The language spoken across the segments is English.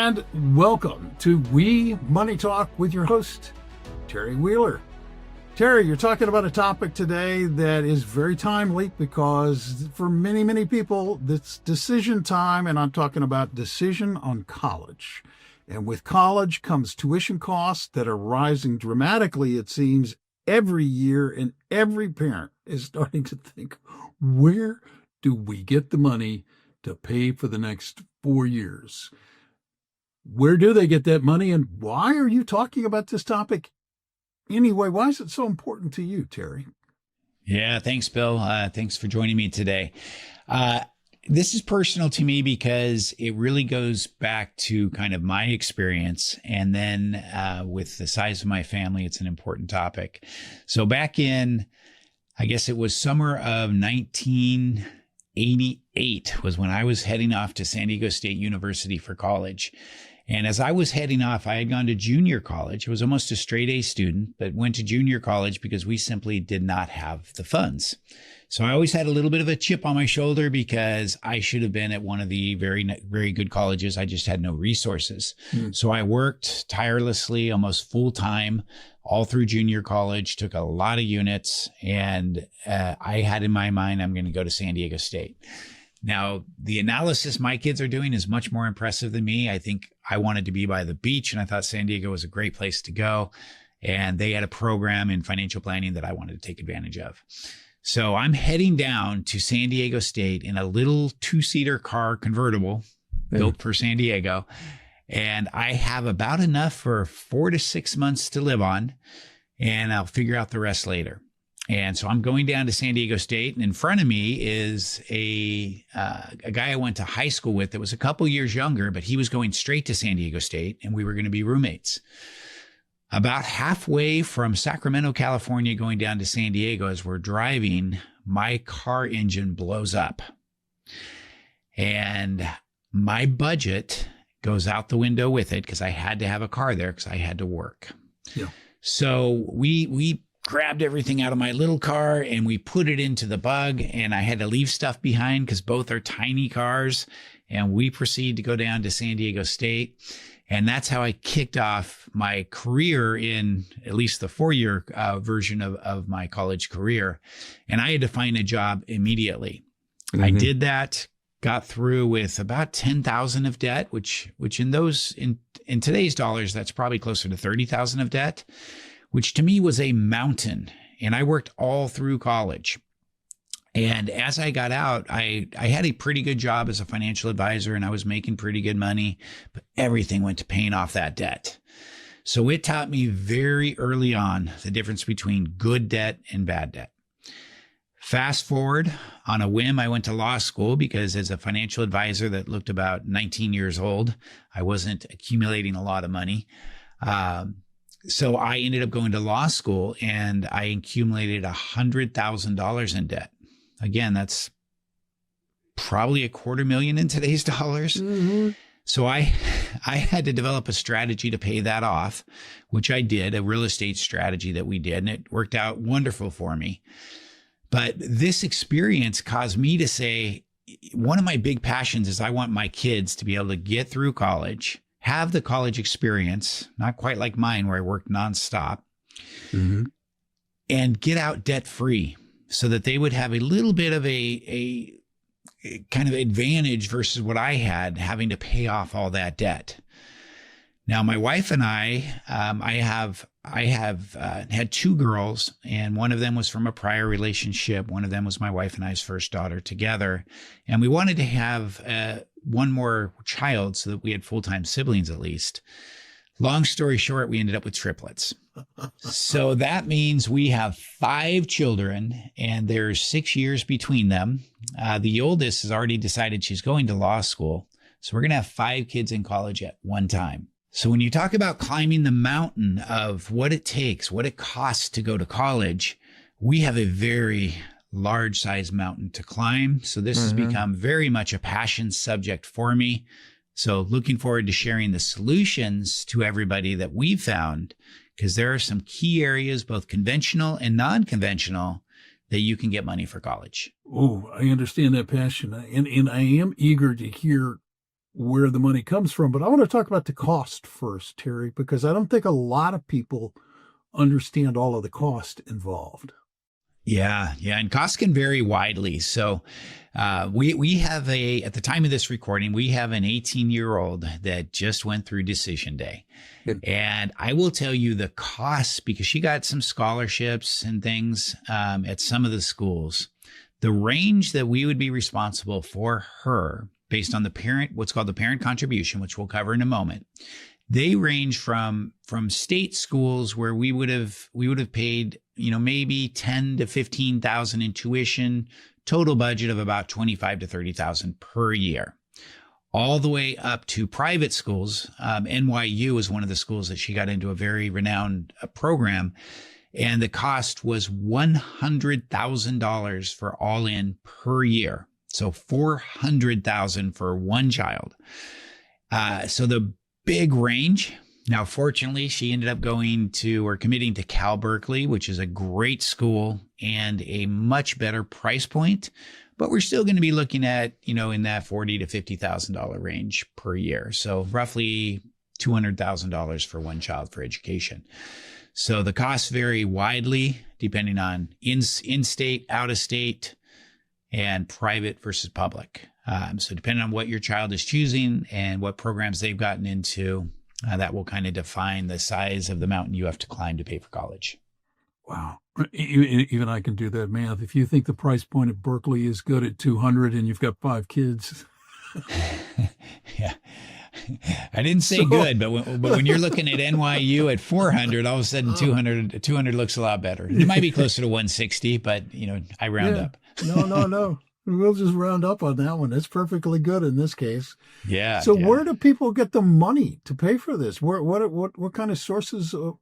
And welcome to We Money Talk with your host, Terry Wheeler. Terry, you're talking about a topic today that is very timely because for many, many people, it's decision time, and I'm talking about decision on college. And with college comes tuition costs that are rising dramatically, it seems, every year, and every parent is starting to think, where do we get the money to pay for the next 4 years? Where do they get that money, and why are you talking about this topic anyway? Why is it so important to you, Terry? Yeah, thanks, Bill. Thanks for joining me today. This is personal to me because it really goes back to kind of my experience. And then with the size of my family, it's an important topic. So back in, I guess it was summer of 1988 was when I was heading off to San Diego State University for college. And as I was heading off, I had gone to junior college. I was almost a straight A student, but went to junior college because we simply did not have the funds. So I always had a little bit of a chip on my shoulder because I should have been at one of the very, very good colleges. I just had no resources. So I worked tirelessly, almost full time, all through junior college, took a lot of units, and I had in my mind, I'm going to go to San Diego State. Now, the analysis my kids are doing is much more impressive than me. I think I wanted to be by the beach, and I thought San Diego was a great place to go. And they had a program in financial planning that I wanted to take advantage of. So I'm heading down to San Diego State in a little two-seater car convertible built for San Diego. And I have about enough for 4 to 6 months to live on, and I'll figure out the rest later. And so I'm going down to San Diego State, and in front of me is a guy I went to high school with that was a couple years younger, but he was going straight to San Diego State, and we were going to be roommates. About halfway from Sacramento, California, going down to San Diego, as we're driving, my car engine blows up. And my budget goes out the window with it because I had to have a car there because I had to work. Yeah. So we grabbed everything out of my little car and we put it into the Bug, and I had to leave stuff behind because both are tiny cars, and we proceed to go down to San Diego State. And that's how I kicked off my career in at least the 4-year version of my college career. And I had to find a job immediately. I did that, got through with about 10,000 of debt, which in today's dollars, that's probably closer to 30,000 of debt, which to me was a mountain. And I worked all through college. And as I got out, I had a pretty good job as a financial advisor, and I was making pretty good money, but everything went to paying off that debt. So it taught me very early on the difference between good debt and bad debt. Fast forward, on a whim, I went to law school because as a financial advisor that looked about 19 years old, I wasn't accumulating a lot of money. So I ended up going to law school, and I accumulated $100,000 in debt. Again, that's probably $250,000 in today's dollars. So I had to develop a strategy to pay that off, which I did, a real estate strategy that we did, and it worked out wonderful for me. But this experience caused me to say, one of my big passions is I want my kids to be able to get through college, have the college experience, not quite like mine where I worked nonstop, and get out debt free, so that they would have a little bit of a kind of advantage versus what I had, having to pay off all that debt. Now, my wife and I have had 2 girls, and one of them was from a prior relationship. One of them was my wife and I's first daughter together. And we wanted to have one more child so that we had full-time siblings at least. Long story short, we ended up with triplets. So that means we have 5 children, and there's 6 years between them. The oldest has already decided she's going to law school. So we're going to have 5 kids in college at one time. So when you talk about climbing the mountain of what it takes, what it costs to go to college, we have a very large size mountain to climb. So this has become very much a passion subject for me. So looking forward to sharing the solutions to everybody that we've found, because there are some key areas, both conventional and non-conventional, that you can get money for college. Oh, I understand that passion. And I am eager to hear where the money comes from. But I want to talk about the cost first, Terry, because I don't think a lot of people understand all of the cost involved. Yeah, and costs can vary widely. So, we have at the time of this recording, we have an 18-year-old that just went through decision day. Good. And I will tell you the costs, because she got some scholarships and things at some of the schools. The range that we would be responsible for her based on what's called the parent contribution, which we'll cover in a moment. They range from state schools where we would have paid, maybe 10 to 15,000 in tuition, total budget of about 25 to 30,000 per year, all the way up to private schools. NYU is one of the schools that she got into, a very renowned program, and the cost was $100,000 for all in per year. So $400,000 for one child. So the big range. Now, fortunately, she ended up committing to Cal Berkeley, which is a great school and a much better price point. But we're still going to be looking at, in that $40,000 to $50,000 range per year. So roughly $200,000 for one child for education. So the costs vary widely depending on in-state, out-of-state, and private versus public. So depending on what your child is choosing and what programs they've gotten into, that will kind of define the size of the mountain you have to climb to pay for college. Wow. Even I can do that math. If you think the price point at Berkeley is good at 200 and you've got 5 kids. Yeah. I didn't say good, but when you're looking at NYU at 400, all of a sudden 200 looks a lot better. It might be closer to 160, but I round up. No. We'll just round up on that one. That's perfectly good in this case. Yeah. So where do people get the money to pay for this? What kind of sources are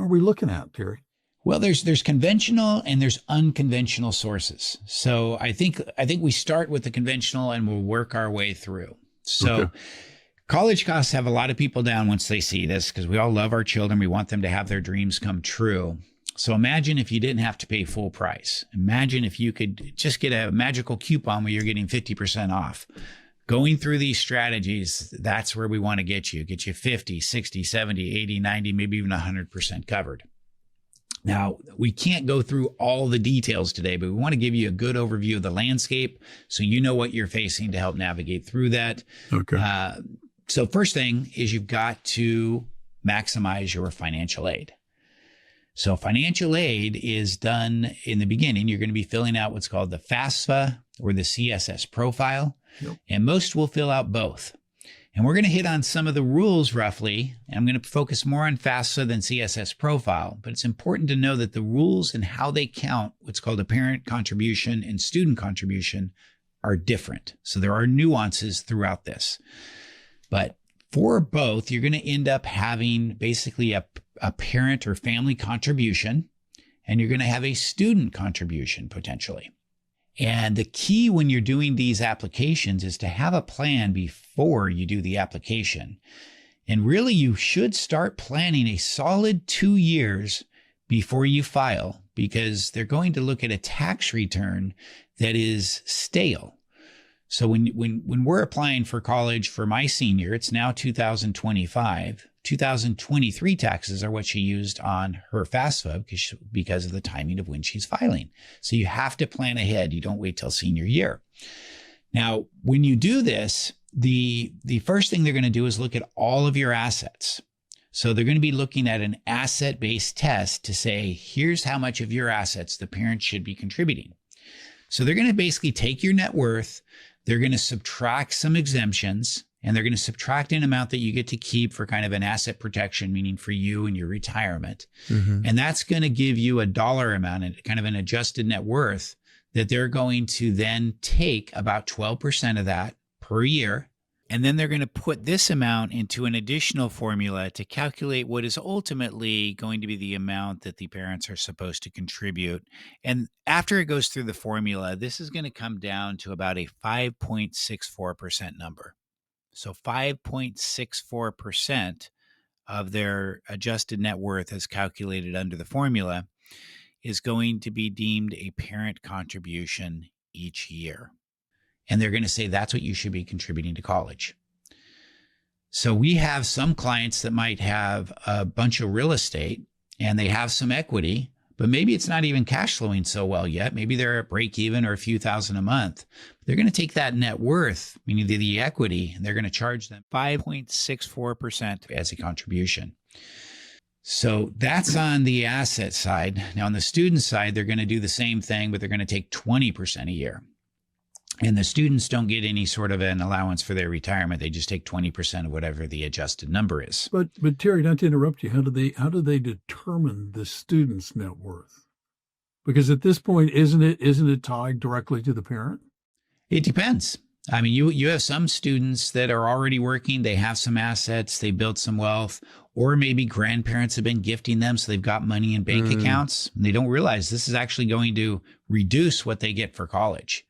we looking at, Terry? Well, there's conventional and there's unconventional sources. So I think we start with the conventional and we'll work our way through. So okay. College costs have a lot of people down once they see this, because we all love our children. We want them to have their dreams come true. So imagine if you didn't have to pay full price. Imagine if you could just get a magical coupon where you're getting 50% off. Going through these strategies, that's where we want to get you 50, 60, 70, 80, 90, maybe even 100% covered. Now, we can't go through all the details today, but we want to give you a good overview of the landscape so you know what you're facing to help navigate through that. Okay. So first thing is you've got to maximize your financial aid. So financial aid is done in the beginning. You're going to be filling out what's called the FAFSA or the CSS profile. Yep. And most will fill out both. And we're going to hit on some of the rules roughly. And I'm going to focus more on FAFSA than CSS profile. But it's important to know that the rules and how they count what's called a parent contribution and student contribution are different. So there are nuances throughout this. But for both, you're going to end up having basically a parent or family contribution, and you're going to have a student contribution potentially. And the key when you're doing these applications is to have a plan before you do the application. And really, you should start planning a solid 2 years before you file, because they're going to look at a tax return that is stale. So when we're applying for college for my senior, it's now 2025. 2023 taxes are what she used on her FAFSA because of the timing of when she's filing. So you have to plan ahead. You don't wait till senior year. Now, when you do this, the first thing they're going to do is look at all of your assets. So they're going to be looking at an asset-based test to say, here's how much of your assets the parent should be contributing. So they're going to basically take your net worth, they're going to subtract some exemptions, and they're going to subtract an amount that you get to keep for kind of an asset protection, meaning for you and your retirement. Mm-hmm. And that's going to give you a dollar amount and kind of an adjusted net worth that they're going to then take about 12% of that per year. And then they're going to put this amount into an additional formula to calculate what is ultimately going to be the amount that the parents are supposed to contribute. And after it goes through the formula, this is going to come down to about a 5.64% number. So 5.64% of their adjusted net worth as calculated under the formula is going to be deemed a parent contribution each year. And they're going to say that's what you should be contributing to college. So we have some clients that might have a bunch of real estate and they have some equity, but maybe it's not even cash flowing so well yet. Maybe they're at break even or a few thousand a month. They're going to take that net worth, meaning the equity, and they're going to charge them 5.64% as a contribution. So that's on the asset side. Now on the student side, they're going to do the same thing, but they're going to take 20% a year. And the students don't get any sort of an allowance for their retirement. They just take 20% of whatever the adjusted number is. But Terry, not to interrupt you, how do they determine the student's net worth? Because at this point, isn't it tied directly to the parent? It depends. I mean, you have some students that are already working. They have some assets. They built some wealth, or maybe grandparents have been gifting them. So they've got money in bank accounts and they don't realize this is actually going to reduce what they get for college.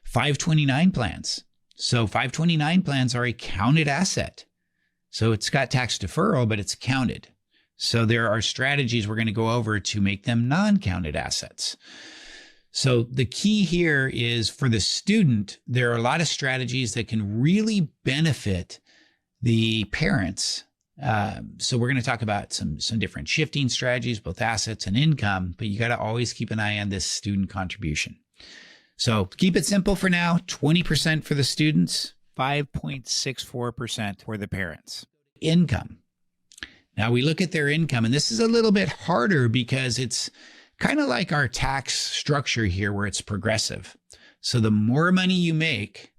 529 plans. So 529 plans are a counted asset. So it's got tax deferral, but it's counted. So there are strategies we're going to go over to make them non-counted assets. So the key here is for the student, there are a lot of strategies that can really benefit the parents. So we're going to talk about some different shifting strategies, both assets and income, but you got to always keep an eye on this student contribution. So keep it simple for now, 20% for the students, 5.64% for the parents. Income. Now we look at their income, and this is a little bit harder because it's kind of like our tax structure here where it's progressive. So the more money you make,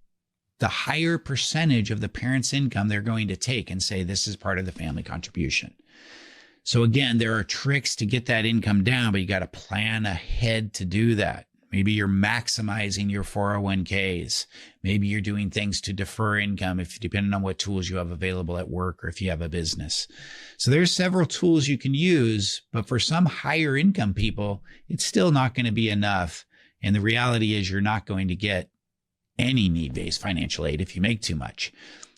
the higher percentage of the parent's income they're going to take and say this is part of the family contribution. So again, there are tricks to get that income down, but you got to plan ahead to do that. Maybe you're maximizing your 401ks. Maybe you're doing things to defer income depending on what tools you have available at work or if you have a business. So there's several tools you can use, but for some higher income people, it's still not going to be enough. And the reality is you're not going to get any need-based financial aid if you make too much.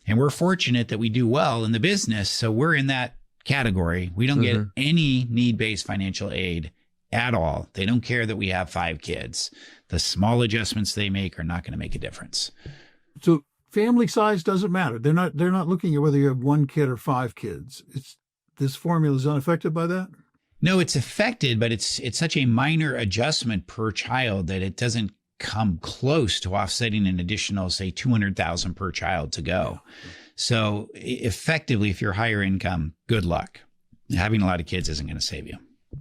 And we're fortunate that we do well in the business. So we're in that category. We don't get any need-based financial aid at all. They don't care that we have 5 kids. The small adjustments they make are not going to make a difference. So family size doesn't matter. They're not looking at whether you have 1 kid or 5 kids. This formula is unaffected by that? No, it's affected, but it's such a minor adjustment per child that it doesn't come close to offsetting an additional, say, $200,000 per child to go. Yeah. So effectively, if you're higher income, good luck. Having a lot of kids isn't going to save you.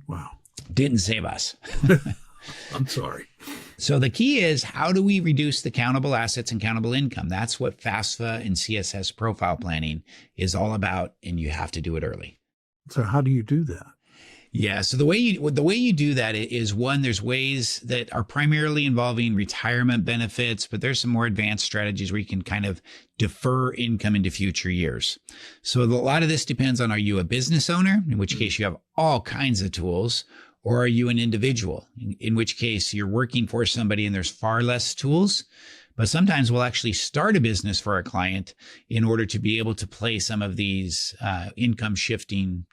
Wow. Didn't save us. I'm sorry. So the key is, how do we reduce the countable assets and countable income? That's what FAFSA and CSS profile planning is all about, and you have to do it early. So how do you do that? Yeah. So the way you do that is, one, there's ways that are primarily involving retirement benefits, but there's some more advanced strategies where you can kind of defer income into future years. So a lot of this depends on, are you a business owner, in which case you have all kinds of tools, or are you an individual, in which case you're working for somebody and there's far less tools. But sometimes we'll actually start a business for a client in order to be able to play some of these income shifting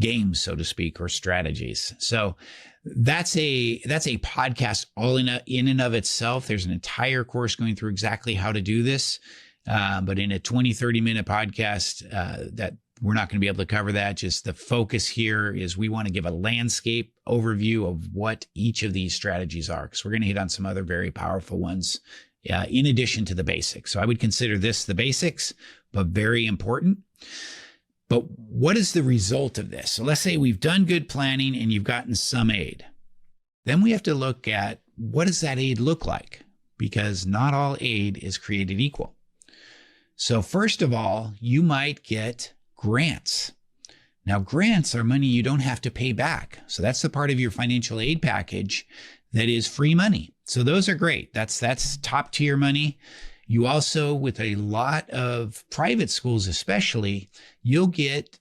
games, so to speak, or strategies. So that's a podcast all in and of itself. There's an entire course going through exactly how to do this. But in a 20, 30-minute podcast, that we're not going to be able to cover that. Just the focus here is we want to give a landscape overview of what each of these strategies are, because we're going to hit on some other very powerful ones in addition to the basics. So I would consider this the basics, but very important. But what is the result of this? So let's say we've done good planning and you've gotten some aid. Then we have to look at, what does that aid look like? Because not all aid is created equal. So first of all, you might get grants. Now, grants are money you don't have to pay back. So that's the part of your financial aid package that is free money. So those are great. That's top tier money. You also, with a lot of private schools especially, you'll get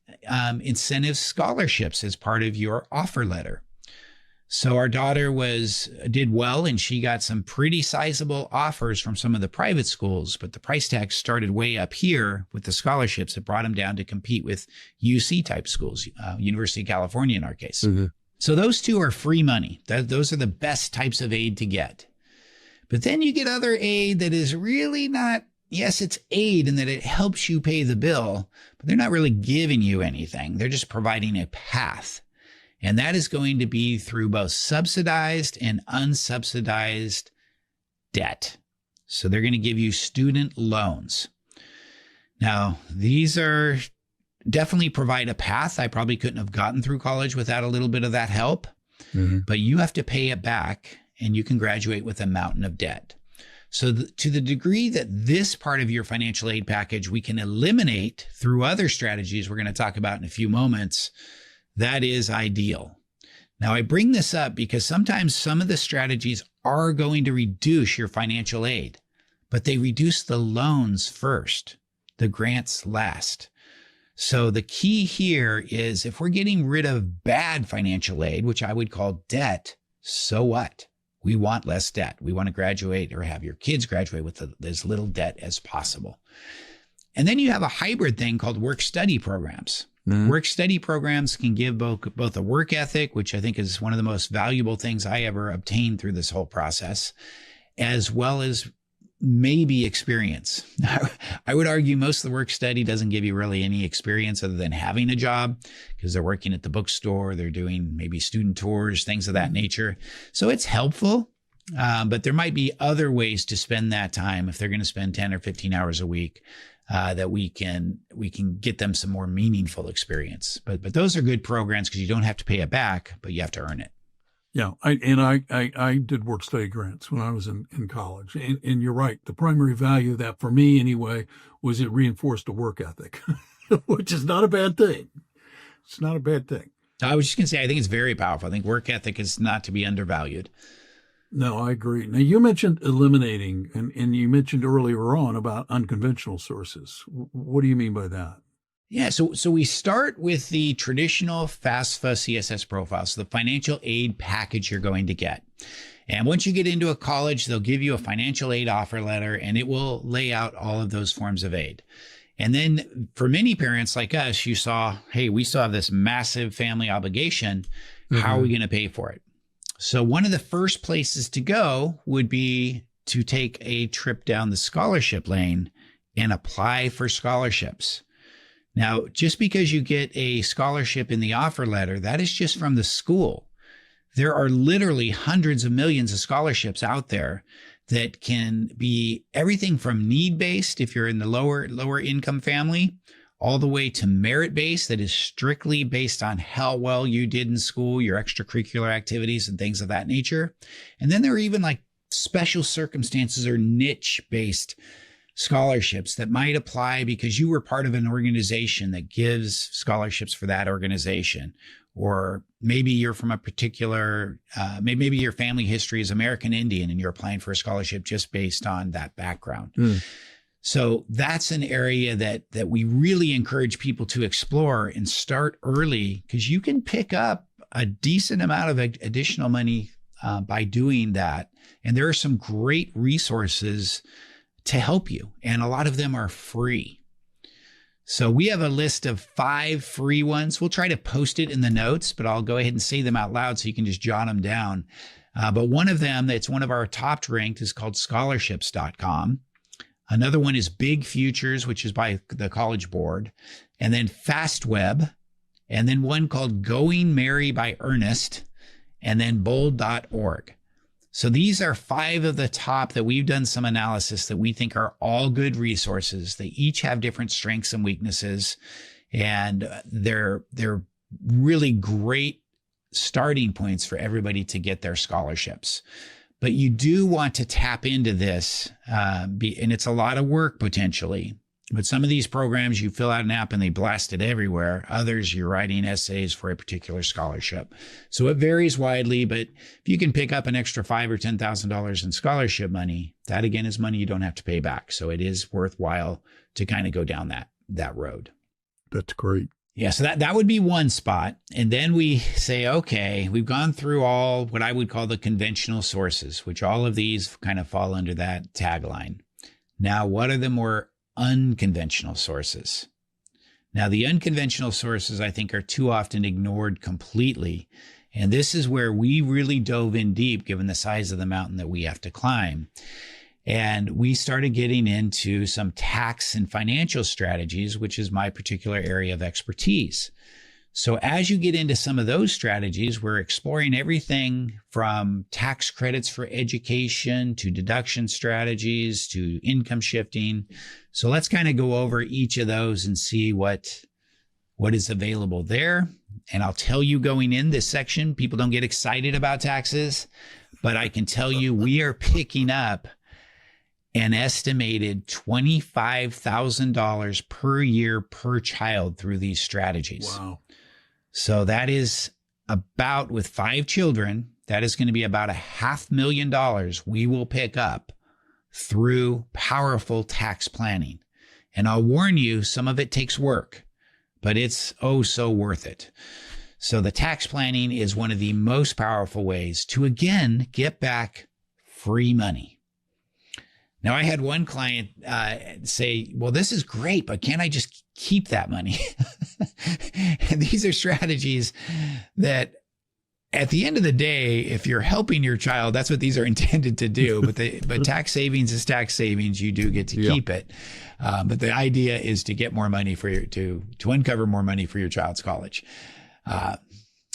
incentive scholarships as part of your offer letter. So our daughter did well, and she got some pretty sizable offers from some of the private schools, but the price tag started way up here with the scholarships that brought them down to compete with UC type schools, University of California in our case. Mm-hmm. So those two are free money. Those are the best types of aid to get. But then you get other aid that is really not yes, it's aid in that it helps you pay the bill, but they're not really giving you anything. They're just providing a path. And that is going to be through both subsidized and unsubsidized debt. So they're going to give you student loans. Now, these are definitely provide a path. I probably couldn't have gotten through college without a little bit of that help, but you have to pay it back and you can graduate with a mountain of debt. So to the degree that this part of your financial aid package we can eliminate through other strategies we're going to talk about in a few moments, that is ideal. Now, I bring this up because sometimes some of the strategies are going to reduce your financial aid, but they reduce the loans first, the grants last. So the key here is if we're getting rid of bad financial aid, which I would call debt, so what? We want less debt. We want to graduate or have your kids graduate with as little debt as possible. And then you have a hybrid thing called work-study programs. Work-study programs can give both a work ethic, which I think is one of the most valuable things I ever obtained through this whole process, as well as maybe experience. I would argue most of the work study doesn't give you really any experience other than having a job because they're working at the bookstore, they're doing maybe student tours, things of that nature. So it's helpful, but there might be other ways to spend that time if they're going to spend 10 or 15 hours a week that we can get them some more meaningful experience. But those are good programs because you don't have to pay it back, but you have to earn it. Yeah, I did work study grants when I was in college. And you're right. The primary value of that, for me anyway, was it reinforced a work ethic, which is not a bad thing. It's not a bad thing. I was just going to say, I think it's very powerful. I think work ethic is not to be undervalued. No, I agree. Now, you mentioned eliminating, and you mentioned earlier on about unconventional sources. What do you mean by that? Yeah, so we start with the traditional FAFSA CSS profile, so the financial aid package you're going to get. And once you get into a college, they'll give you a financial aid offer letter, and it will lay out all of those forms of aid. And then for many parents like us, you saw, hey, we still have this massive family obligation. How are we going to pay for it? So one of the first places to go would be to take a trip down the scholarship lane and apply for scholarships. Now, just because you get a scholarship in the offer letter, that is just from the school. There are literally hundreds of millions of scholarships out there that can be everything from need-based, if you're in the lower income family, all the way to merit-based, that is strictly based on how well you did in school, your extracurricular activities and things of that nature. And then there are even like special circumstances or niche-based scholarships that might apply because you were part of an organization that gives scholarships for that organization. Or maybe you're from a particular, maybe your family history is American Indian and you're applying for a scholarship just based on that background. So that's an area that we really encourage people to explore and start early because you can pick up a decent amount of additional money by doing that. And there are some great resources to help you. And a lot of them are free. So we have a list of 5 free ones. We'll try to post it in the notes, but I'll go ahead and say them out loud so you can just jot them down. But one of them that's one of our top ranked is called scholarships.com. Another one is Big Futures, which is by the College Board, and then FastWeb, and then one called Going Merry by Ernest, and then bold.org. So these are 5 of the top that we've done some analysis that we think are all good resources. They each have different strengths and weaknesses, and they're really great starting points for everybody to get their scholarships. But you do want to tap into this, and it's a lot of work potentially. But some of these programs, you fill out an app and they blast it everywhere. Others, you're writing essays for a particular scholarship. So it varies widely, but if you can pick up an extra $5,000 or $10,000 in scholarship money, that again is money you don't have to pay back. So it is worthwhile to kind of go down that road. That's great. Yeah, so that would be one spot. And then we say, okay, we've gone through all what I would call the conventional sources, which all of these kind of fall under that tagline. Now, what are the more unconventional sources? Now, the unconventional sources, I think, are too often ignored completely. And this is where we really dove in deep, given the size of the mountain that we have to climb. And we started getting into some tax and financial strategies, which is my particular area of expertise. So as you get into some of those strategies, we're exploring everything from tax credits for education to deduction strategies to income shifting. So let's kind of go over each of those and see what is available there. And I'll tell you going in this section, people don't get excited about taxes, but I can tell you we are picking up an estimated $25,000 per year per child through these strategies. Wow. So that is about, with 5 children, that is going to be about $500,000 we will pick up through powerful tax planning. And I'll warn you, some of it takes work, but it's oh so worth it. So the tax planning is one of the most powerful ways to, again, get back free money. Now, I had one client say, well, this is great, but can't I just keep that money? And these are strategies that at the end of the day, if you're helping your child, that's what these are intended to do. But tax savings is tax savings. You do get to keep it. But the idea is to get more money to uncover more money for your child's college.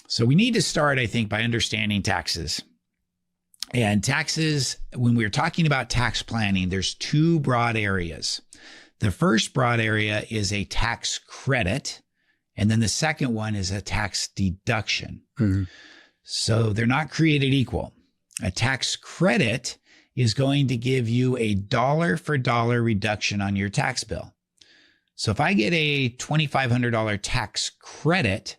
So we need to start, I think, by understanding taxes. And taxes, when we're talking about tax planning, there's 2 broad areas. The first broad area is a tax credit, and then the second one is a tax deduction. Mm-hmm. So they're not created equal. A tax credit is going to give you a dollar for dollar reduction on your tax bill. So if I get a $2,500 tax credit,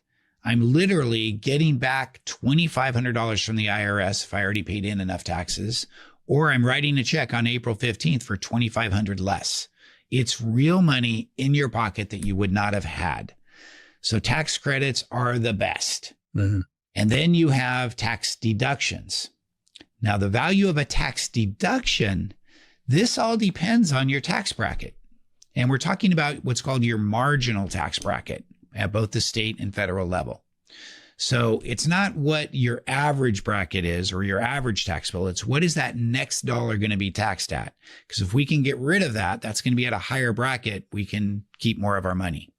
I'm literally getting back $2,500 from the IRS if I already paid in enough taxes, or I'm writing a check on April 15th for $2,500 less. It's real money in your pocket that you would not have had. So tax credits are the best. Mm-hmm. And then you have tax deductions. Now, the value of a tax deduction, this all depends on your tax bracket. And we're talking about what's called your marginal tax bracket at both the state and federal level. So it's not what your average bracket is or your average tax bill. It's what is that next dollar going to be taxed at? Because if we can get rid of that, that's going to be at a higher bracket. We can keep more of our money.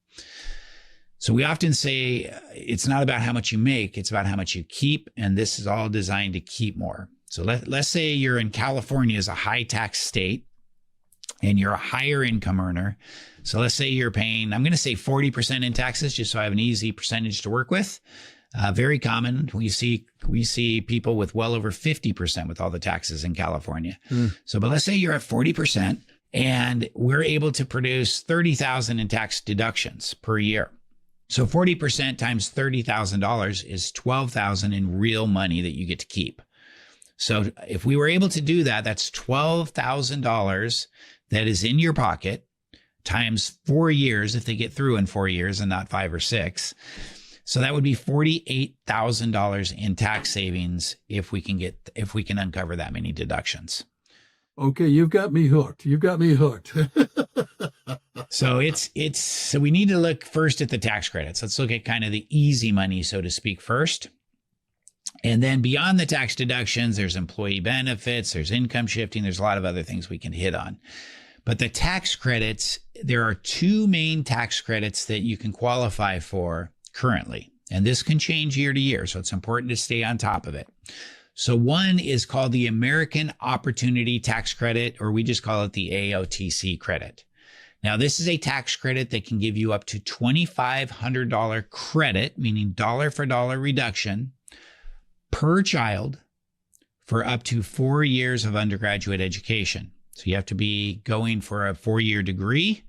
So we often say it's not about how much you make, it's about how much you keep. And this is all designed to keep more. So let's say you're in California as a high tax state and you're a higher income earner. So let's say you're paying, I'm going to say 40% in taxes, just so I have an easy percentage to work with. Very common. We see people with well over 50% with all the taxes in California. So, but let's say you're at 40% and we're able to produce $30,000 in tax deductions per year. So 40% times $30,000 is $12,000 in real money that you get to keep. So if we were able to do that, that's $12,000 that is in your pocket times 4 years if they get through in 4 years and not 5 or 6. So that would be $48,000 in tax savings if we can uncover that many deductions. Okay, you've got me hooked. So so we need to look first at the tax credits. Let's look at kind of the easy money, so to speak, first. And then beyond the tax deductions, there's employee benefits, there's income shifting, there's a lot of other things we can hit on. But the tax credits, there are 2 main tax credits that you can qualify for currently. And this can change year to year, so it's important to stay on top of it. So one is called the American Opportunity Tax Credit, or we just call it the AOTC credit. Now, this is a tax credit that can give you up to $2,500 credit, meaning dollar for dollar reduction per child for up to 4 years of undergraduate education. So you have to be going for a 4-year degree,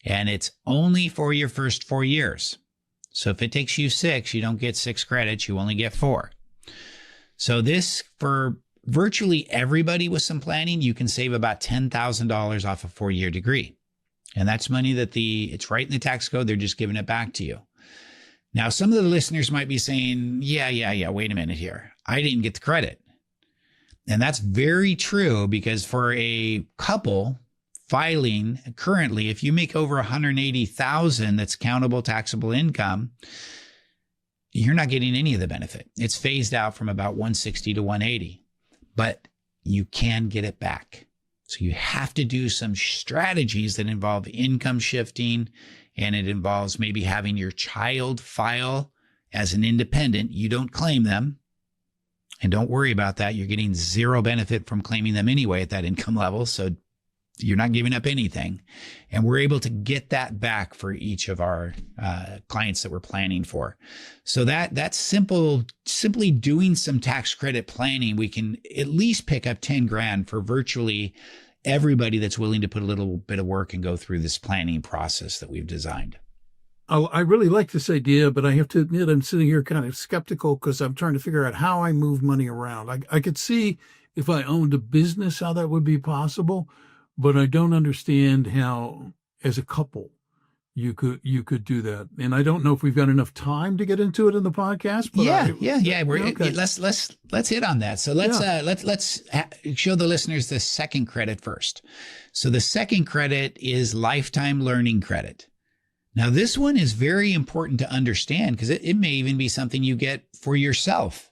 and it's only for your first 4 years. So if it takes you 6, you don't get 6 credits, you only get 4. So this, for virtually everybody with some planning, you can save about $10,000 off a 4-year degree. And that's money that it's right in the tax code. They're just giving it back to you. Now, some of the listeners might be saying, yeah, wait a minute here. I didn't get the credit. And that's very true, because for a couple filing currently, if you make over $180,000, that's countable taxable income, you're not getting any of the benefit. It's phased out from about $160 to $180, but you can get it back. So you have to do some strategies that involve income shifting, and it involves maybe having your child file as an independent. You don't claim them, and don't worry about that. You're getting zero benefit from claiming them anyway at that income level. So you're not giving up anything. And we're able to get that back for each of our clients that we're planning for. So that's simply doing some tax credit planning. We can at least pick up 10 grand for virtually everybody that's willing to put a little bit of work and go through this planning process that we've designed. I really like this idea, but I have to admit I'm sitting here kind of skeptical because I'm trying to figure out how I move money around. I could see if I owned a business how that would be possible, but I don't understand how, as a couple, you could do that. And I don't know if we've got enough time to get into it in the podcast. But yeah. Okay. Let's hit on that. So let's show the listeners the second credit first. So the second credit is lifetime learning credit. Now, this one is very important to understand because it may even be something you get for yourself.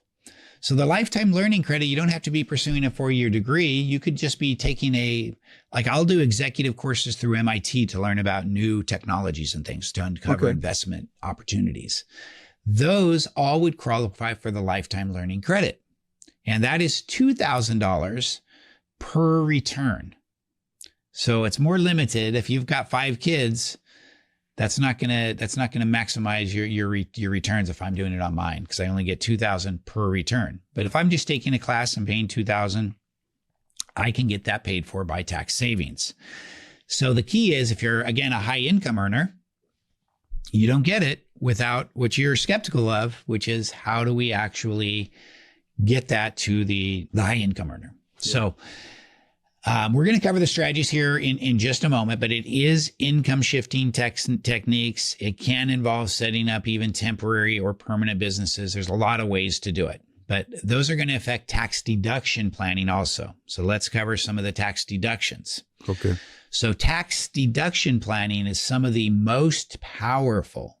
So the lifetime learning credit, you don't have to be pursuing a 4-year degree. You could just be taking I'll do executive courses through MIT to learn about new technologies and things to uncover investment opportunities. Those all would qualify for the lifetime learning credit. And that is $2,000 per return. So it's more limited. If you've got 5 kids, that's not gonna maximize your returns if I'm doing it on mine, because I only get $2,000 per return. But if I'm just taking a class and paying $2,000, I can get that paid for by tax savings. So the key is, if you're, again, a high income earner, you don't get it without what you're skeptical of, which is how do we actually get that to the high income earner? Yeah. So we're going to cover the strategies here in just a moment, but it is income shifting techniques. It can involve setting up even temporary or permanent businesses. There's a lot of ways to do it, but those are going to affect tax deduction planning also. So let's cover some of the tax deductions. Okay. So tax deduction planning is some of the most powerful,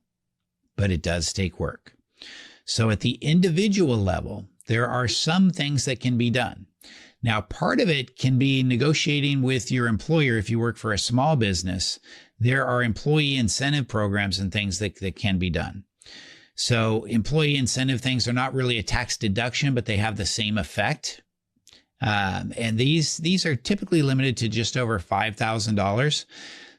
but it does take work. So at the individual level, there are some things that can be done. Now, part of it can be negotiating with your employer. If you work for a small business, there are employee incentive programs and things that can be done. So employee incentive things are not really a tax deduction, but they have the same effect. And these are typically limited to just over $5,000,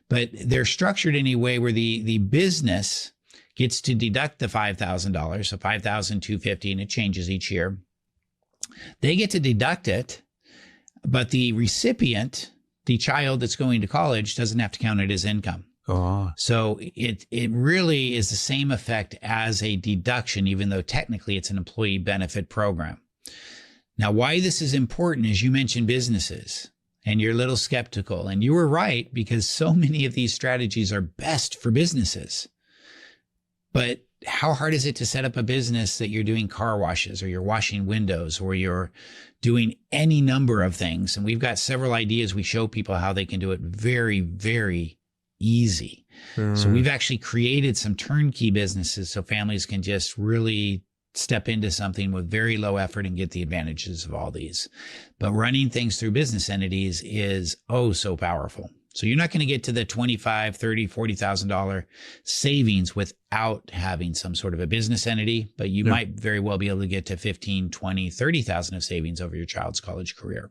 but they're structured in a way where the business gets to deduct the $5,000, so $5,250, and it changes each year. They get to deduct it, but the recipient, the child that's going to college, doesn't have to count it as income. Oh. So it really is the same effect as a deduction, even though technically it's an employee benefit program. Now, why this is important is you mentioned businesses, and you're a little skeptical, and you were right, because so many of these strategies are best for businesses. But how hard is it to set up a business that you're doing car washes, or you're washing windows, or you're doing any number of things? And we've got several ideas. We show people how they can do it very, very easy. So we've actually created some turnkey businesses so families can just really step into something with very low effort and get the advantages of all these. But running things through business entities is oh so powerful. So you're not going to get to the $25,000, $30,000, $40,000 savings without having some sort of a business entity, but you might very well be able to get to $15,000, $20,000, $30,000 of savings over your child's college career.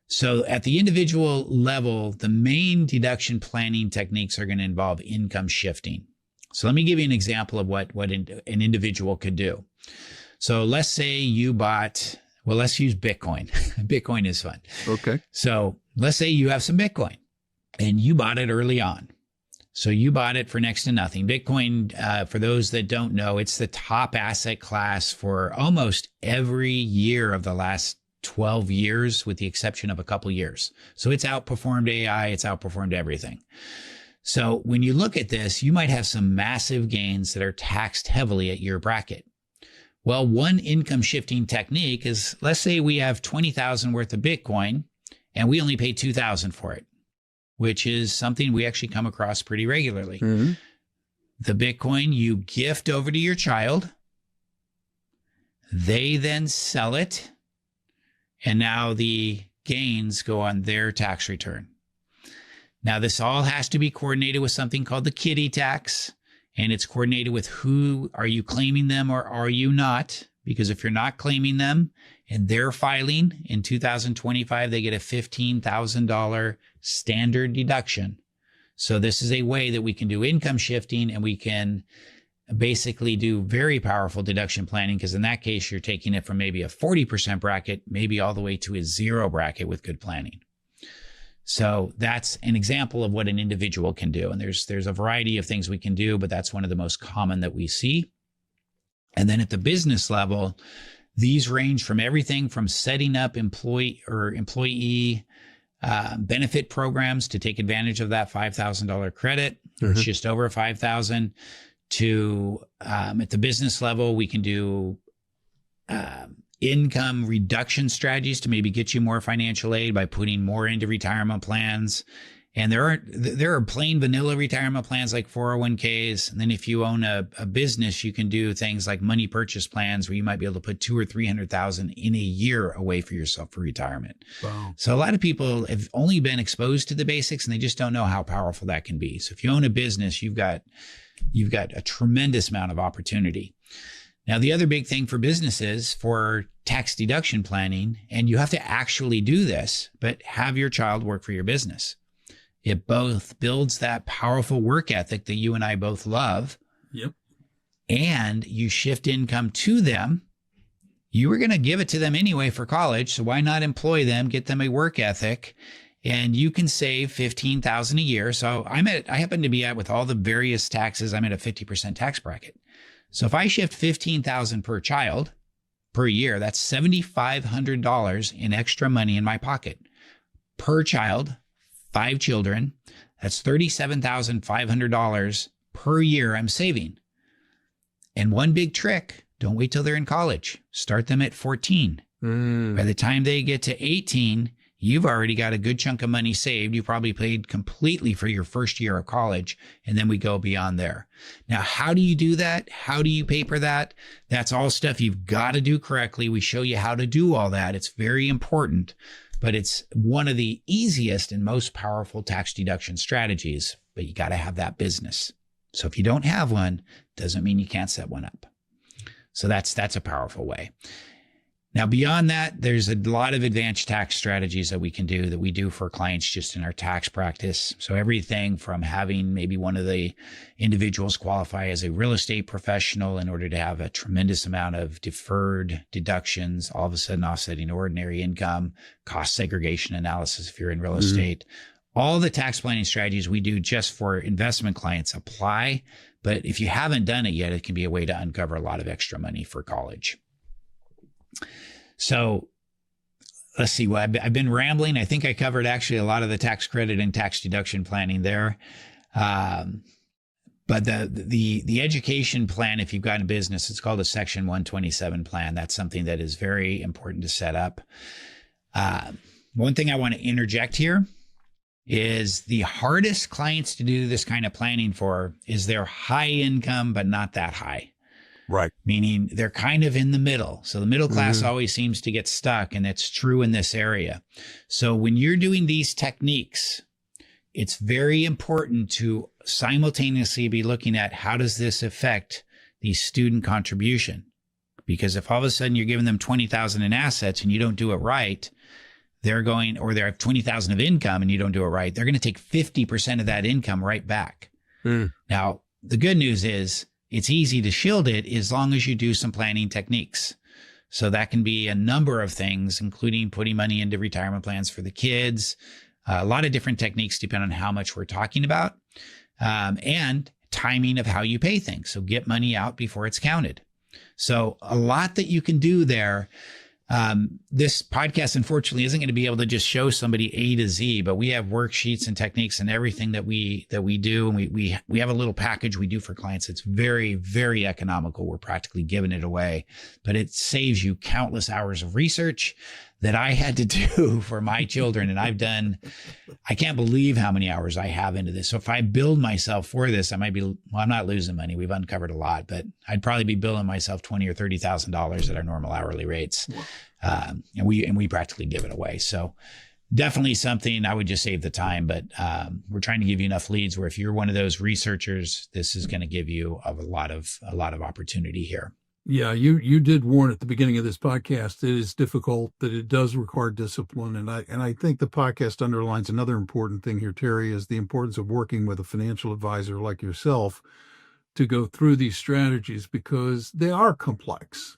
So at the individual level, the main deduction planning techniques are going to involve income shifting. So let me give you an example of what an individual could do. So let's say you bought, well, let's use Bitcoin. Bitcoin is fun. Okay. So let's say you have some Bitcoin and you bought it early on. So you bought it for next to nothing. Bitcoin, for those that don't know, it's the top asset class for almost every year of the last 12 years, with the exception of a couple years. So it's outperformed AI. It's outperformed everything. So when you look at this, you might have some massive gains that are taxed heavily at your bracket. Well, one income shifting technique is, let's say we have 20,000 worth of Bitcoin and we only pay 2,000 for it, which is something we actually come across pretty regularly. Mm-hmm. The Bitcoin you gift over to your child, they then sell it. And now the gains go on their tax return. Now, this all has to be coordinated with something called the kiddie tax, and it's coordinated with who are you claiming them or are you not? Because if you're not claiming them and they're filing in 2025, they get a $15,000 standard deduction. So this is a way that we can do income shifting, and we can basically do very powerful deduction planning, because in that case, you're taking it from maybe a 40% bracket, maybe all the way to a 0 bracket with good planning. So that's an example of what an individual can do. And there's a variety of things we can do, but that's one of the most common that we see. And then at the business level, these range from everything from setting up employee benefit programs to take advantage of that $5,000 credit. Mm-hmm. It's just over $5,000 to, at the business level, we can do income reduction strategies to maybe get you more financial aid by putting more into retirement plans. And there are plain vanilla retirement plans like 401ks. And then if you own a business, you can do things like money purchase plans where you might be able to put $200,000 or $300,000 in a year away for yourself for retirement. Wow. So a lot of people have only been exposed to the basics and they just don't know how powerful that can be. So if you own a business, you've got a tremendous amount of opportunity. Now, the other big thing for businesses for tax deduction planning, and you have to actually do this, but have your child work for your business. It both builds that powerful work ethic that you and I both love. Yep. And you shift income to them. You were going to give it to them anyway for college. So why not employ them, get them a work ethic, and you can save $15,000 a year. So I happen to be with all the various taxes, I'm at a 50% tax bracket. So if I shift $15,000 per child per year, that's $7,500 in extra money in my pocket per child. 5 children, that's $37,500 per year I'm saving. And one big trick, don't wait till they're in college. Start them at 14. By the time they get to 18, you've already got a good chunk of money saved. You probably paid completely for your first year of college, and then we go beyond there. Now, how do you do that? How do you paper that? That's all stuff you've got to do correctly. We show you how to do all that. It's very important. But it's one of the easiest and most powerful tax deduction strategies, but you got to have that business. So if you don't have one, doesn't mean you can't set one up. So that's a powerful way. Now, beyond that, there's a lot of advanced tax strategies that we can do that we do for clients just in our tax practice. So everything from having maybe one of the individuals qualify as a real estate professional in order to have a tremendous amount of deferred deductions, all of a sudden offsetting ordinary income, cost segregation analysis if you're in real estate. All the tax planning strategies we do just for investment clients apply. But if you haven't done it yet, it can be a way to uncover a lot of extra money for college. So let's see. Well, I've been rambling. I think I covered actually a lot of the tax credit and tax deduction planning there. But the education plan, if you've got a business, it's called a Section 127 plan. That's something that is very important to set up. One thing I want to interject here is the hardest clients to do this kind of planning for is they're high income, but not that high. Right. Meaning they're kind of in the middle. So the middle class always seems to get stuck, and it's true in this area. So when you're doing these techniques, it's very important to simultaneously be looking at how does this affect the student contribution? Because if all of a sudden you're giving them $20,000 in assets and you don't do it right, they're going, or they have $20,000 of income and you don't do it right, they're going to take 50% of that income right back. Now, the good news is, it's easy to shield it as long as you do some planning techniques. So that can be a number of things, including putting money into retirement plans for the kids, a lot of different techniques depending on how much we're talking about, and timing of how you pay things. So get money out before it's counted. So a lot that you can do there. This podcast, unfortunately, isn't going to be able to just show somebody A to Z, but we have worksheets and techniques and everything that we do. And we have a little package we do for clients. It's very, very economical. We're practically giving it away, but it saves you countless hours of research. that I had to do for my children. And I can't believe how many hours I have into this. So if I build myself for this, I'm not losing money. We've uncovered a lot, but I'd probably be billing myself $20,000 or $30,000 at our normal hourly rates. And we practically give it away. So definitely something. I would just save the time, but we're trying to give you enough leads where if you're one of those researchers, this is going to give you a lot of opportunity here. Yeah, you did warn at the beginning of this podcast it is difficult, that it does require discipline, and I think the podcast underlines another important thing here, Terry, is the importance of working with a financial advisor like yourself to go through these strategies, because they are complex,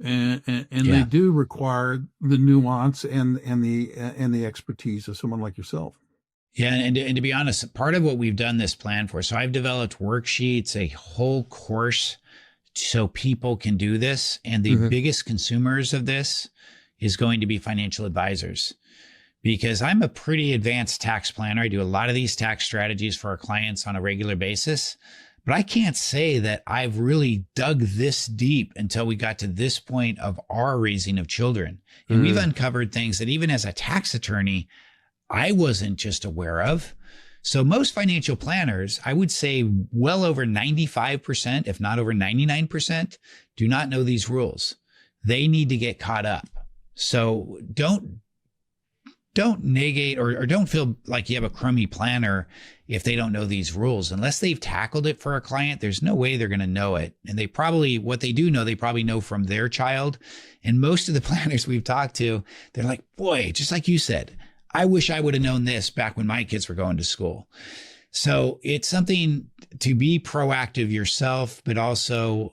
and they do require the nuance and the expertise of someone like yourself. Yeah, and to be honest, part of what we've done this plan for, so I've developed worksheets, a whole course, so people can do this. And the biggest consumers of this is going to be financial advisors, because I'm a pretty advanced tax planner. I do a lot of these tax strategies for our clients on a regular basis, but I can't say that I've really dug this deep until we got to this point of our raising of children. And we've uncovered things that even as a tax attorney, I wasn't just aware of. So most financial planners, I would say well over 95%, if not over 99%, do not know these rules. They need to get caught up. So don't negate or don't feel like you have a crummy planner if they don't know these rules. Unless they've tackled it for a client, there's no way they're going to know it. And what they do know, they probably know from their child. And most of the planners we've talked to, they're like, boy, just like you said, I wish I would have known this back when my kids were going to school. So it's something to be proactive yourself, but also,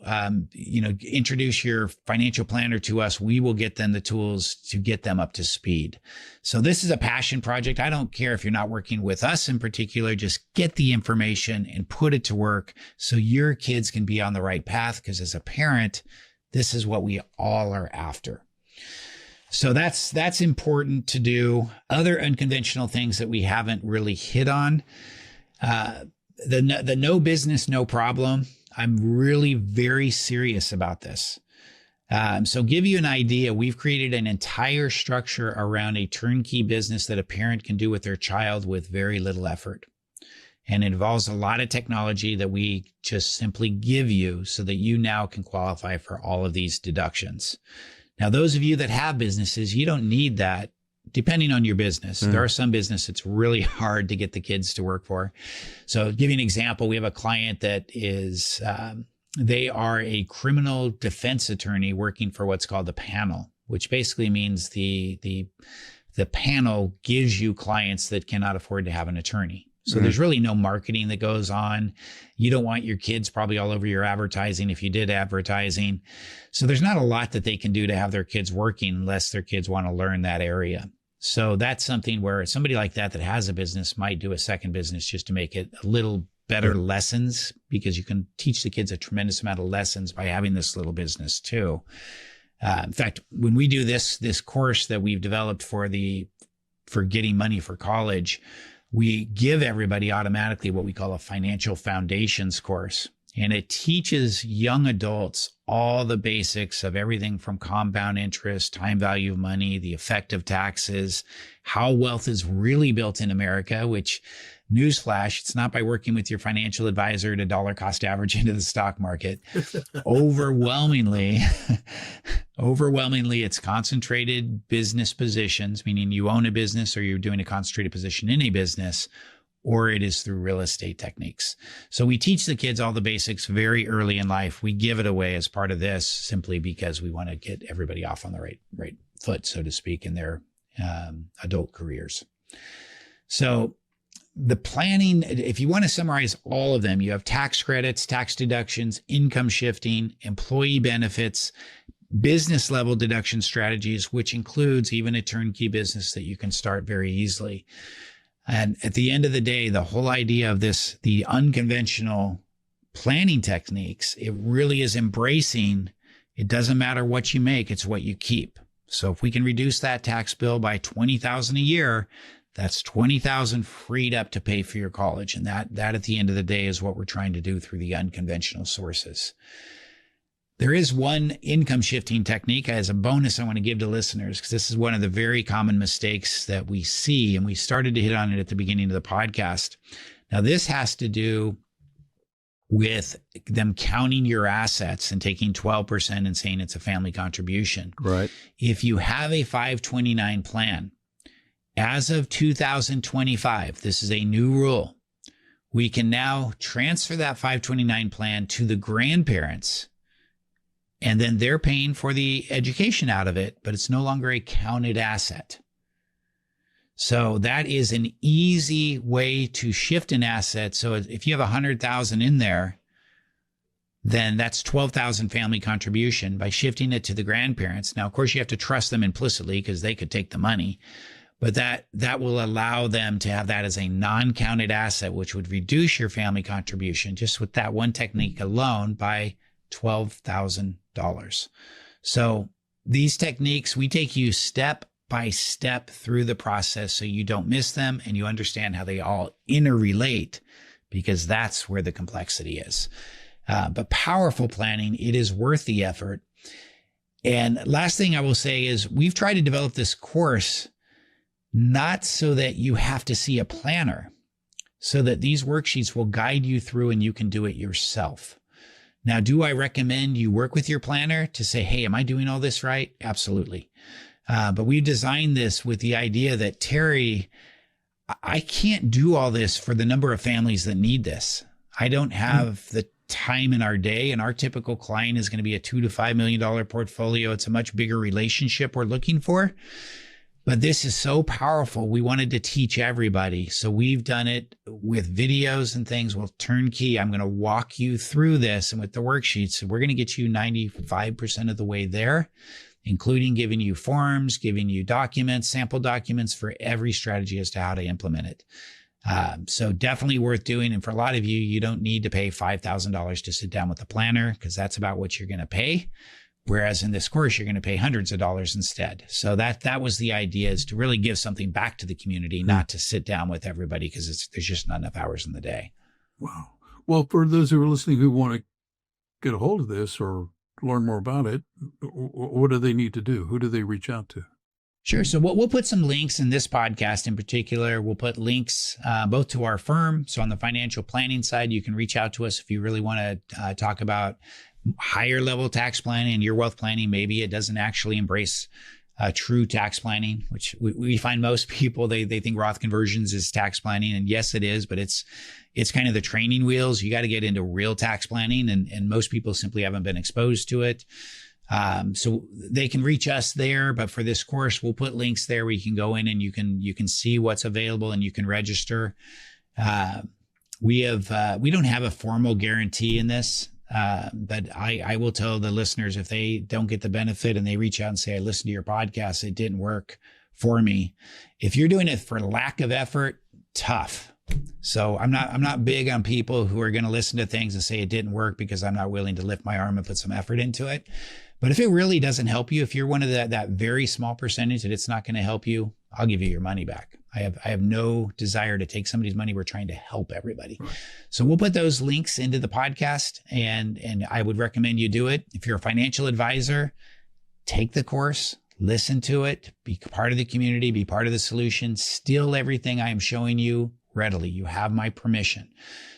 introduce your financial planner to us. We will get them the tools to get them up to speed. So this is a passion project. I don't care if you're not working with us in particular, just get the information and put it to work so your kids can be on the right path. Because as a parent, this is what we all are after. So that's important to do. Other unconventional things that we haven't really hit on, the no business, no problem. I'm really very serious about this. So give you an idea, we've created an entire structure around a turnkey business that a parent can do with their child with very little effort. And it involves a lot of technology that we just simply give you so that you now can qualify for all of these deductions. Now, those of you that have businesses, you don't need that, depending on your business. There are some businesses it's really hard to get the kids to work for. So give you an example. We have a client that is, they are a criminal defense attorney working for what's called the panel, which basically means the panel gives you clients that cannot afford to have an attorney. So there's really no marketing that goes on. You don't want your kids probably all over your advertising if you did advertising. So there's not a lot that they can do to have their kids working unless their kids want to learn that area. So that's something where somebody like that has a business might do a second business just to make it a little better lessons, because you can teach the kids a tremendous amount of lessons by having this little business too. In fact, when we do this course that we've developed for getting money for college, we give everybody automatically what we call a financial foundations course. And it teaches young adults all the basics of everything from compound interest, time value of money, the effect of taxes, how wealth is really built in America, which, newsflash, it's not by working with your financial advisor to dollar cost average into the stock market. Overwhelmingly, it's concentrated business positions, meaning you own a business or you're doing a concentrated position in a business, or it is through real estate techniques. So we teach the kids all the basics very early in life. We give it away as part of this simply because we want to get everybody off on the right foot, so to speak, in their adult careers. So the planning, if you want to summarize all of them, you have tax credits, tax deductions, income shifting, employee benefits, business level deduction strategies, which includes even a turnkey business that you can start very easily. And at the end of the day, the whole idea of this, the unconventional planning techniques, it really is embracing, it doesn't matter what you make, it's what you keep. So if we can reduce that tax bill by $20,000 a year, that's $20,000 freed up to pay for your college. And that at the end of the day is what we're trying to do through the unconventional sources. There is one income shifting technique as a bonus I want to give to listeners, because this is one of the very common mistakes that we see. And we started to hit on it at the beginning of the podcast. Now, this has to do with them counting your assets and taking 12% and saying it's a family contribution. Right. If you have a 529 plan, as of 2025, this is a new rule. We can now transfer that 529 plan to the grandparents, and then they're paying for the education out of it, but it's no longer a counted asset. So that is an easy way to shift an asset. So if you have 100,000 in there, then that's 12,000 family contribution by shifting it to the grandparents. Now, of course, you have to trust them implicitly because they could take the money, but that will allow them to have that as a non-counted asset, which would reduce your family contribution just with that one technique alone by $12,000. So these techniques, we take you step by step through the process so you don't miss them and you understand how they all interrelate, because that's where the complexity is. But powerful planning, it is worth the effort. And last thing I will say is we've tried to develop this course not so that you have to see a planner, so that these worksheets will guide you through and you can do it yourself. Now, do I recommend you work with your planner to say, hey, am I doing all this right? Absolutely. But we designed this with the idea that, Terry, I can't do all this for the number of families that need this. I don't have the time in our day, and our typical client is going to be a $2 to $5 million portfolio. It's a much bigger relationship we're looking for. But this is so powerful. We wanted to teach everybody. So we've done it with videos and things. Well, turnkey, I'm going to walk you through this. And with the worksheets, we're going to get you 95% of the way there, including giving you forms, giving you documents, sample documents for every strategy as to how to implement it. So definitely worth doing. And for a lot of you, you don't need to pay $5,000 to sit down with a planner, because that's about what you're going to pay. Whereas in this course, you're going to pay hundreds of dollars instead. So that was the idea, is to really give something back to the community, not to sit down with everybody, because there's just not enough hours in the day. Wow. Well, for those who are listening who want to get a hold of this or learn more about it, what do they need to do? Who do they reach out to? Sure. So we'll put some links in this podcast in particular. We'll put links both to our firm. So on the financial planning side, you can reach out to us if you really want to talk about higher level tax planning and your wealth planning. Maybe it doesn't actually embrace true tax planning, which we find most people, they think Roth conversions is tax planning. And yes, it is, but it's kind of the training wheels. You got to get into real tax planning, and most people simply haven't been exposed to it. So they can reach us there, but for this course, we'll put links there where you can go in and you can see what's available and you can register. We don't have a formal guarantee in this. But I will tell the listeners, if they don't get the benefit and they reach out and say, I listened to your podcast, it didn't work for me. If you're doing it for lack of effort, tough. So I'm not big on people who are going to listen to things and say it didn't work because I'm not willing to lift my arm and put some effort into it. But if it really doesn't help you, if you're one of that very small percentage that it's not going to help you, I'll give you your money back. I have no desire to take somebody's money. We're trying to help everybody. Right. So we'll put those links into the podcast, and I would recommend you do it. If you're a financial advisor, take the course, listen to it, be part of the community, be part of the solution, steal everything I am showing you readily. You have my permission.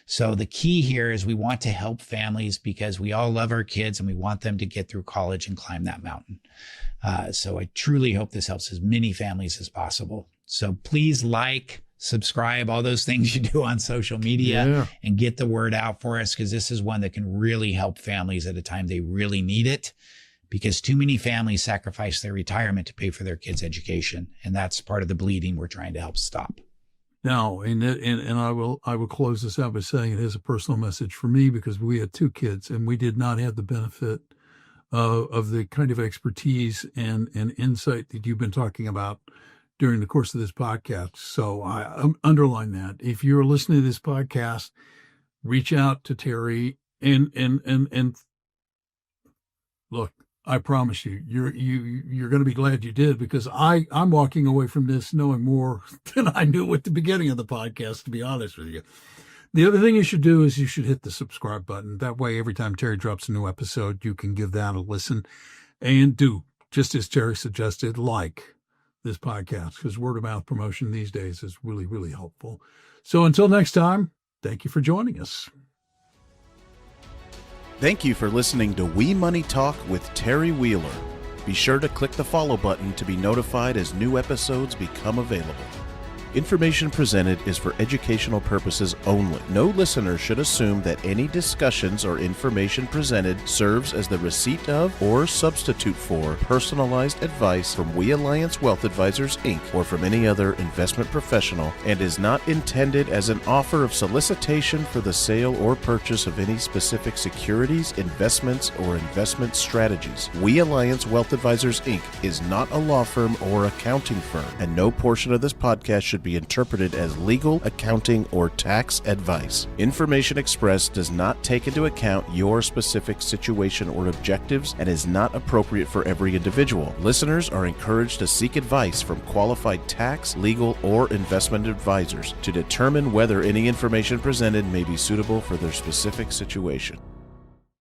So the key here is we want to help families because we all love our kids and we want them to get through college and climb that mountain. So I truly hope this helps as many families as possible. So please subscribe, all those things you do on social media, and get the word out for us, because this is one that can really help families at a time they really need it, because too many families sacrifice their retirement to pay for their kids' education. And that's part of the bleeding we're trying to help stop. Now, and I will close this out by saying it is a personal message for me, because we had two kids and we did not have the benefit of the kind of expertise and insight that you've been talking about during the course of this podcast. So I underline that. If you're listening to this podcast, reach out to Terry and look, I promise you, you're going to be glad you did, because I'm walking away from this knowing more than I knew at the beginning of the podcast, to be honest with you. The other thing you should do is you should hit the subscribe button. That way, every time Terry drops a new episode, you can give that a listen. And do, just as Terry suggested, like this podcast, because word of mouth promotion these days is really, really helpful. So until next time, thank you for joining us. Thank you for listening to We Money Talk with Terry Wheeler. Be sure to click the follow button to be notified as new episodes become available. Information presented is for educational purposes only. No listener should assume that any discussions or information presented serves as the receipt of or substitute for personalized advice from We Alliance Wealth Advisors, Inc. or from any other investment professional, and is not intended as an offer of solicitation for the sale or purchase of any specific securities, investments, or investment strategies. We Alliance Wealth Advisors, Inc. is not a law firm or accounting firm, and no portion of this podcast should be interpreted as legal, accounting, or tax advice. Information expressed does not take into account your specific situation or objectives and is not appropriate for every individual. Listeners are encouraged to seek advice from qualified tax, legal, or investment advisors to determine whether any information presented may be suitable for their specific situation.